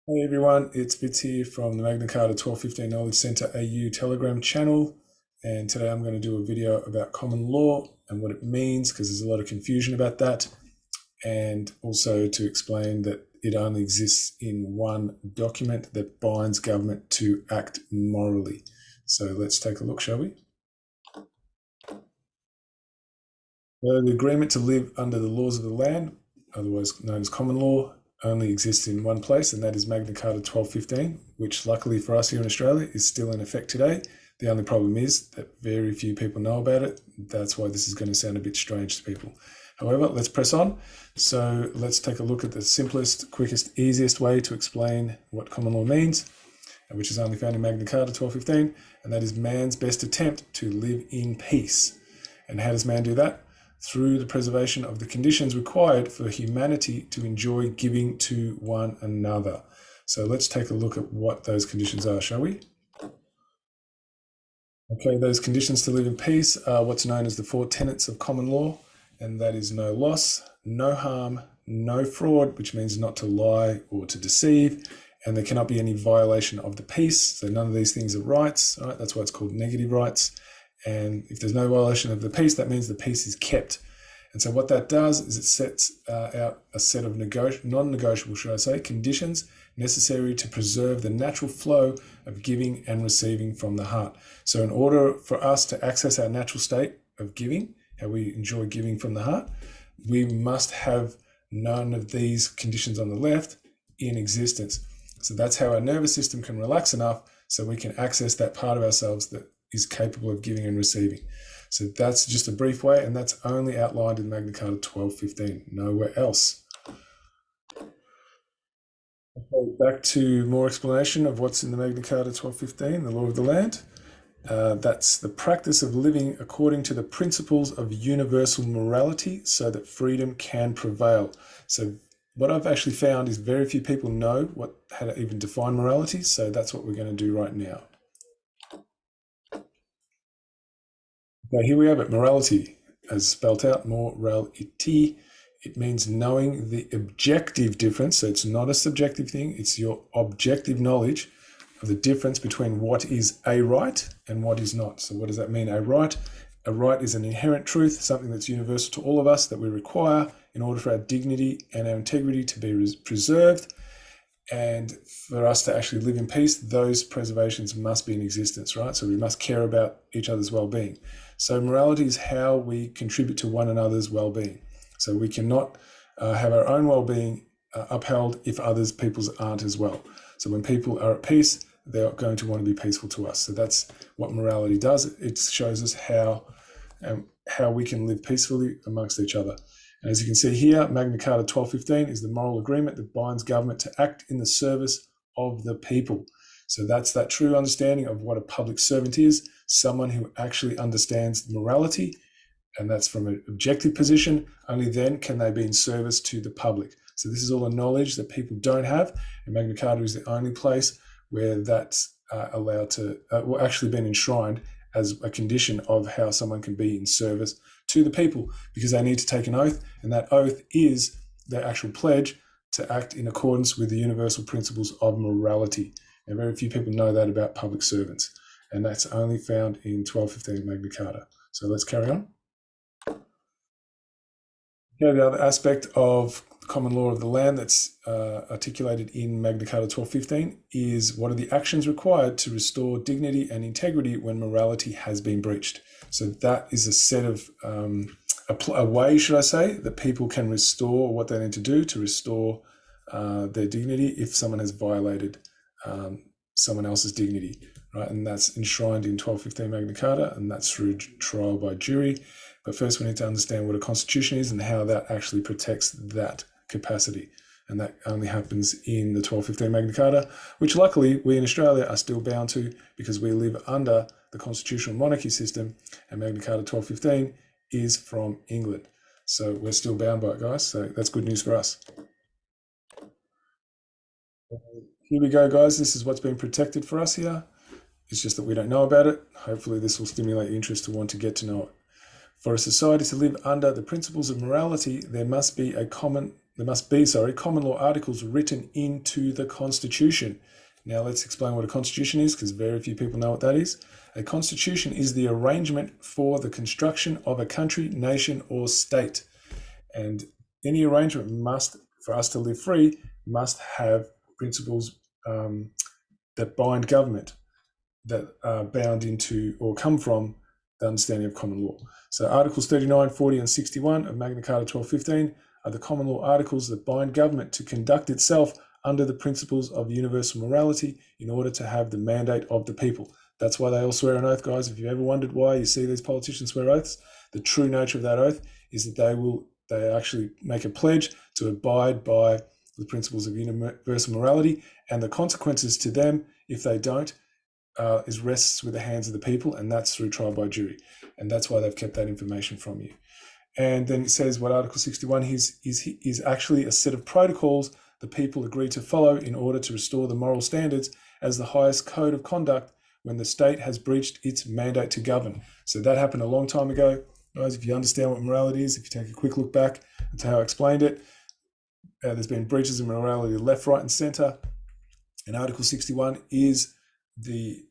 Hey everyone, it's Fitz here from the Magna Carta 1215 Knowledge Centre AU Telegram channel, and today I'm going to do a video about common law and what it means, because there's a lot of confusion about that, and also to explain that it only exists in one document that binds government to act morally. So let's take a look, shall we? The agreement to live under the laws of the land, otherwise known as common law, only exists in one place, and that is Magna Carta 1215, which luckily for us here in Australia is still in effect today. The only problem is that very few people know about it. That's why this is going to sound a bit strange to people. However, let's press on. So let's take a look at the simplest, quickest, easiest way to explain what common law means, which is only found in Magna Carta 1215, and that is man's best attempt to live in peace. And how does man do that? Through the preservation of the conditions required for humanity to enjoy giving to one another. So let's take a look at what those conditions are, shall we? Okay, those conditions to live in peace are what's known as the four tenets of common law, and that is no loss, no harm, no fraud, which means not to lie or to deceive, and there cannot be any violation of the peace. So none of these things are rights, right? That's why it's called negative rights. And if there's no violation of the peace, that means the peace is kept. And so what that does is it sets out a set of non-negotiable, should I say, conditions necessary to preserve the natural flow of giving and receiving from the heart. So in order for us to access our natural state of giving, how we enjoy giving from the heart, we must have none of these conditions on the left in existence. So that's how our nervous system can relax enough so we can access that part of ourselves that is capable of giving and receiving. So that's just a brief way, and that's only outlined in Magna Carta 1215, nowhere else. Okay, back to more explanation of what's in the Magna Carta 1215, the law of the land. That's the practice of living according to the principles of universal morality so that freedom can prevail. So what I've actually found is very few people know how to even define morality, so that's what we're going to do right now. Now here we have it, morality, as spelt out, morality. It means knowing the objective difference, so it's not a subjective thing, it's your objective knowledge of the difference between what is a right and what is not. So what does that mean, a right? A right is an inherent truth, something that's universal to all of us that we require in order for our dignity and our integrity to be preserved. And for us to actually live in peace, those preservations must be in existence, right? So we must care about each other's well-being. So morality is how we contribute to one another's well-being. So we cannot have our own well-being upheld if others people's aren't as well. So when people are at peace, they're going to want to be peaceful to us. So that's what morality does. It shows us how we can live peacefully amongst each other. And as you can see here, Magna Carta 1215 is the moral agreement that binds government to act in the service of the people. So that's that true understanding of what a public servant is, someone who actually understands morality, and that's from an objective position. Only then can they be in service to the public. So this is all a knowledge that people don't have, and Magna Carta is the only place where that's allowed to, actually been enshrined as a condition of how someone can be in service to the people, because they need to take an oath, and that oath is their actual pledge to act in accordance with the universal principles of morality. And very few people know that about public servants, and that's only found in 1215 Magna Carta. So let's carry on. Okay, the other aspect of common law of the land that's articulated in Magna Carta 1215 is what are the actions required to restore dignity and integrity when morality has been breached. So that is a set of, a way, should I say, that people can restore what they need to do to restore their dignity if someone has violated someone else's dignity, right? And that's enshrined in 1215 Magna Carta, and that's through trial by jury. But first we need to understand what a constitution is and how that actually protects that capacity. And that only happens in the 1215 Magna Carta, which luckily we in Australia are still bound to because we live under the constitutional monarchy system, and Magna Carta 1215 is from England. So we're still bound by it, guys. So that's good news for us. Here we go, guys. This is what's been protected for us here. It's just that we don't know about it. Hopefully this will stimulate your interest to want to get to know it. For a society to live under the principles of morality, there must be common law articles written into the Constitution. Now let's explain what a constitution is, because very few people know what that is. A constitution is the arrangement for the construction of a country, nation, or state. And any arrangement must, for us to live free, must have principles that bind government, that are bound into or come from the understanding of common law. So Articles 39, 40, and 61 of Magna Carta 1215 are the common law articles that bind government to conduct itself under the principles of universal morality in order to have the mandate of the people. That's why they all swear an oath, guys. If you've ever wondered why you see these politicians swear oaths, the true nature of that oath is that they actually make a pledge to abide by the principles of universal morality, and the consequences to them, if they don't, rests with the hands of the people, and that's through trial by jury. And that's why they've kept that information from you. And then it says what Article 61 is actually a set of protocols the people agree to follow in order to restore the moral standards as the highest code of conduct when the state has breached its mandate to govern. So that happened a long time ago. Guys, if you understand what morality is, if you take a quick look back to how I explained it, there's been breaches of morality left, right, and centre. And Article 61 is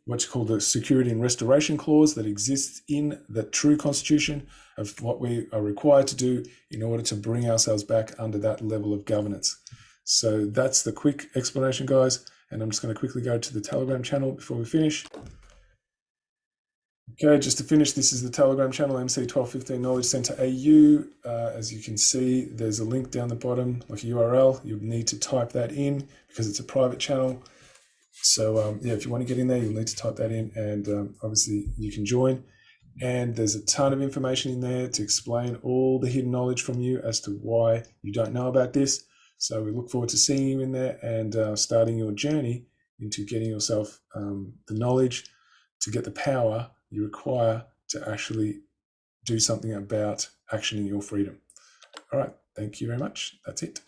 what's called the security and restoration clause that exists in the true constitution of what we are required to do in order to bring ourselves back under that level of governance. So that's the quick explanation, guys. And I'm just going to quickly go to the Telegram channel before we finish. Okay, just to finish, this is the Telegram channel, MC1215 Knowledge Center AU. As you can see, there's a link down the bottom, like a URL. You'll need to type that in because it's a private channel. So yeah, if you want to get in there, you'll need to type that in, and obviously you can join. And there's a ton of information in there to explain all the hidden knowledge from you as to why you don't know about this. So we look forward to seeing you in there and starting your journey into getting yourself the knowledge to get the power you require to actually do something about actioning your freedom. All right, thank you very much. That's it.